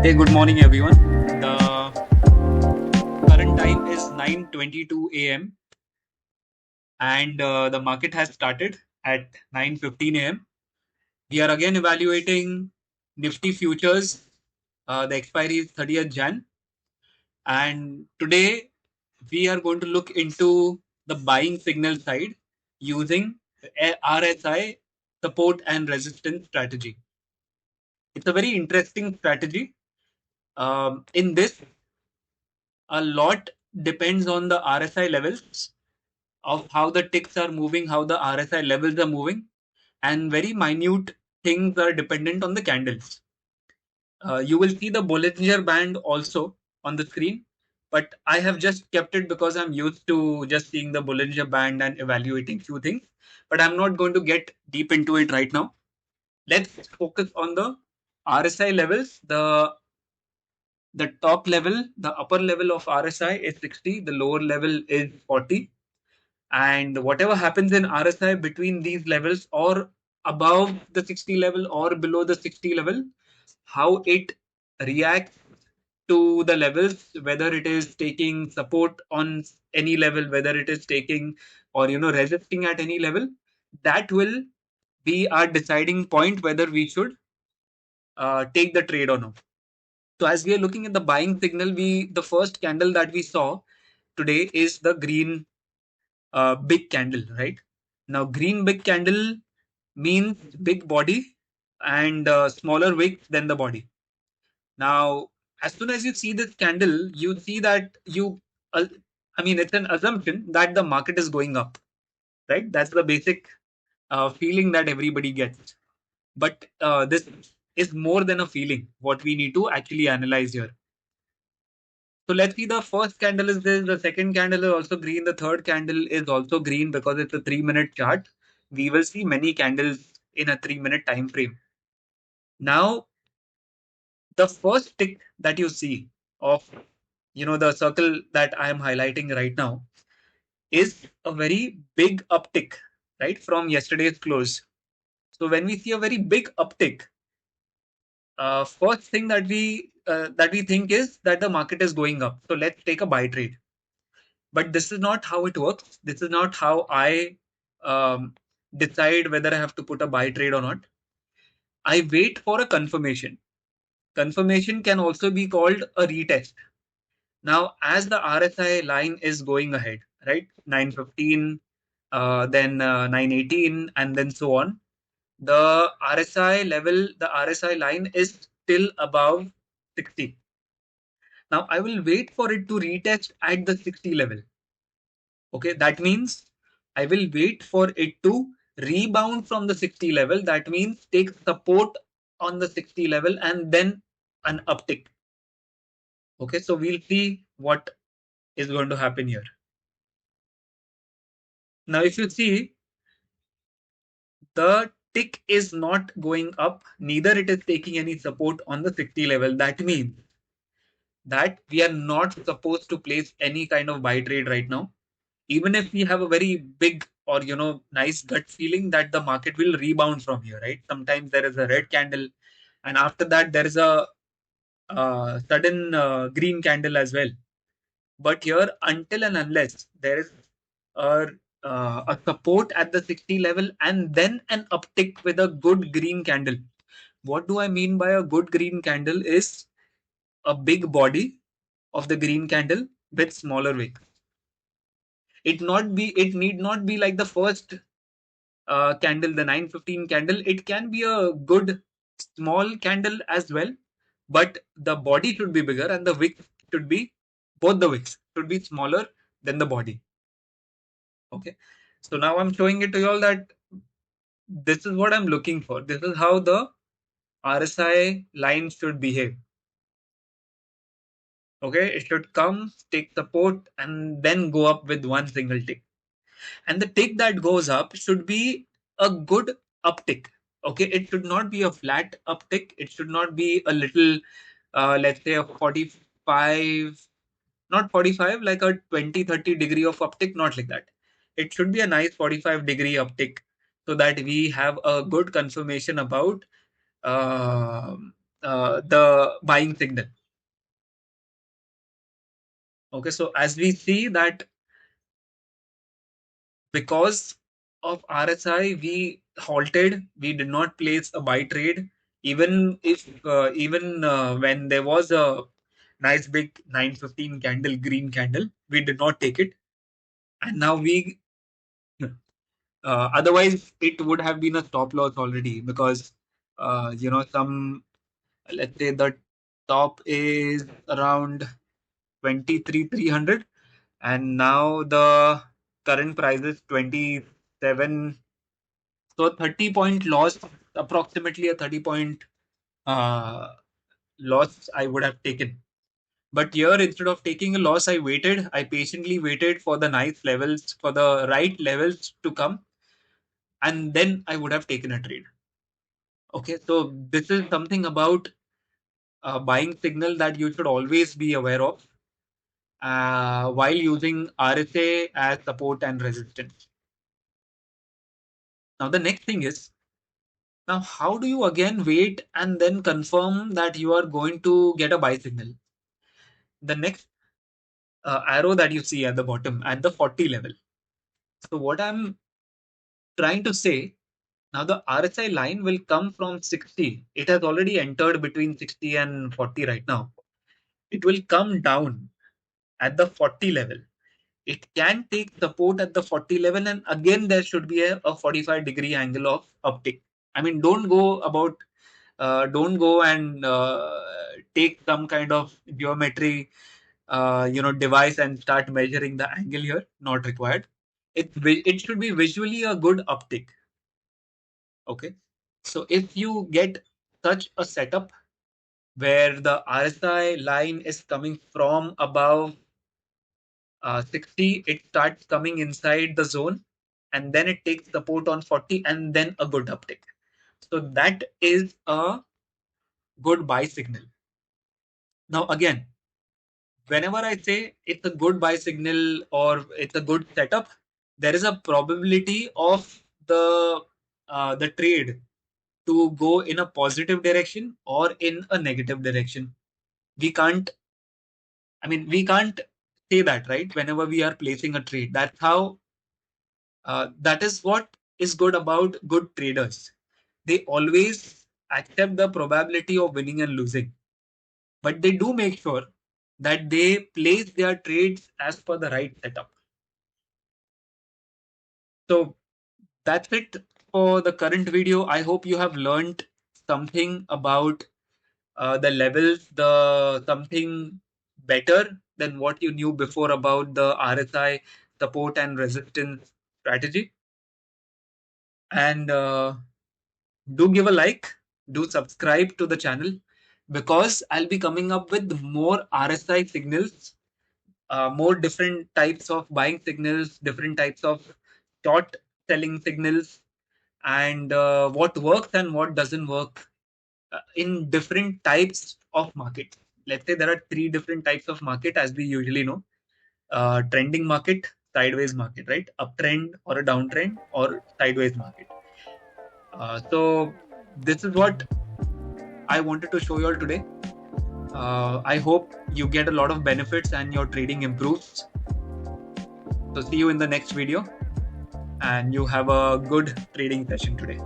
Hey, good morning, everyone. The current time is 9:22 a.m. and the market has started at 9:15 a.m. We are again evaluating Nifty futures. The expiry is 30th Jan, and today we are going to look into the buying signal side using RSI support and resistance strategy. It's a very interesting strategy. In this, a lot depends on the RSI levels of how the ticks are moving, how the RSI levels are moving, and very minute things are dependent on the candles. You will see the Bollinger Band also on the screen, but I have just kept it because I'm used to just seeing the Bollinger Band and evaluating few things. But I'm not going to get deep into it right now. Let's focus on the RSI levels. The top level, the upper level of RSI is 60, the lower level is 40. And whatever happens in RSI between these levels or above the 60 level or below the 60 level, how it reacts to the levels, whether it is taking support on any level, whether it is taking or resisting at any level, that will be our deciding point whether we should take the trade or not. So as we are looking at the buying signal, the first candle that we saw today is the green big candle, right? Now, green big candle means big body and smaller wick than the body. Now, as soon as you see this candle, you see that uh, it's an assumption that the market is going up, right? That's the basic feeling that everybody gets. But this is more than a feeling, what we need to actually analyze here. So let's see, the first candle is this, the second candle is also green, the third candle is also green because it's a 3-minute chart. We will see many candles in a 3-minute time frame. Now, the first tick that you see of the circle that I am highlighting right now is a very big uptick, right, from yesterday's close. So when we see a very big uptick, first thing that we think is that the market is going up. So let's take a buy trade. But this is not how it works. This is not how I decide whether I have to put a buy trade or not. I wait for a confirmation. Confirmation can also be called a retest. Now, as the RSI line is going ahead, right, 915, then 918, and then so on, the RSI level, the RSI line is still above 60. Now, I will wait for it to retest at the 60 level. Okay, that means I will wait for it to rebound from the 60 level. That means take support on the 60 level and then an uptick. Okay, so we'll see what is going to happen here. Now, if you see, the tick is not going up, neither it is taking any support on the 60 level. That means that we are not supposed to place any kind of buy trade right now, even if we have a very big or nice gut feeling that the market will rebound from here, right? Sometimes there is a red candle and after that there is a sudden green candle as well. But here, until and unless there is a, a support at the 60 level and then an uptick with a good green candle. What do I mean by a good green candle is a big body of the green candle with smaller wick. It need not be like the first candle, the 915 candle. It can be a good small candle as well, but the body should be bigger and the wick should be, both the wicks should be smaller than the body. Okay, so now I'm showing it to you all that this is what I'm looking for. This is how the RSI line should behave. Okay, it should come, take support, and then go up with one single tick. And the tick that goes up should be a good uptick. Okay, it should not be a flat uptick. It should not be a little, let's say a 45, not 45, like a 20-30 degree of uptick, not like that. It should be a nice 45-degree uptick so that we have a good confirmation about uh, the buying signal. Okay, so as we see that because of RSI, we halted. We did not place a buy trade, even when there was a nice big 915 candle, green candle, we did not take it, and now we. Otherwise, it would have been a stop loss already because some, let's say the top is around 23,300, and now the current price is 27. So 30-point loss, approximately a 30-point uh, loss I would have taken. But here, instead of taking a loss, I waited. I patiently waited for the nice levels, for the right levels to come, and then I would have taken a trade. Okay, so this is something about buying signal that you should always be aware of while using RSA as support and resistance. Now, the next thing is, now how do you again wait and then confirm that you are going to get a buy signal? The next arrow that you see at the bottom at the 40 level. So, what I'm trying to say, now the RSI line will come from 60. It has already entered between 60 and 40 right now. It will come down at the 40 level. It can take support at the 40 level, and again there should be a 45-degree angle of uptick. I mean, don't go and take some kind of geometry device and start measuring the angle here. Not required. It should be visually a good uptick. Okay, so if you get such a setup where the RSI line is coming from above 60, it starts coming inside the zone, and then it takes support on 40, and then a good uptick. So that is a good buy signal. Now again, whenever I say it's a good buy signal or it's a good setup, there is a probability of the trade to go in a positive direction or in a negative direction. We can't, we can't say that, right? Whenever we are placing a trade, that's how, that is what is good about good traders. They always accept the probability of winning and losing, but they do make sure that they place their trades as per the right setup. So that's it for the current video. I hope you have learned something about the levels, the something better than what you knew before about the RSI support and resistance strategy. And do give a like, do subscribe to the channel, because I'll be coming up with more RSI signals, more different types of buying signals, different types of short selling signals, and what works and what doesn't work in different types of market. Let's say there are three different types of market as we usually know: trending market, sideways market, right? Uptrend or a downtrend, or sideways market. So this is what I wanted to show you all today. I hope you get a lot of benefits and your trading improves. So see you in the next video, and you have a good trading session today.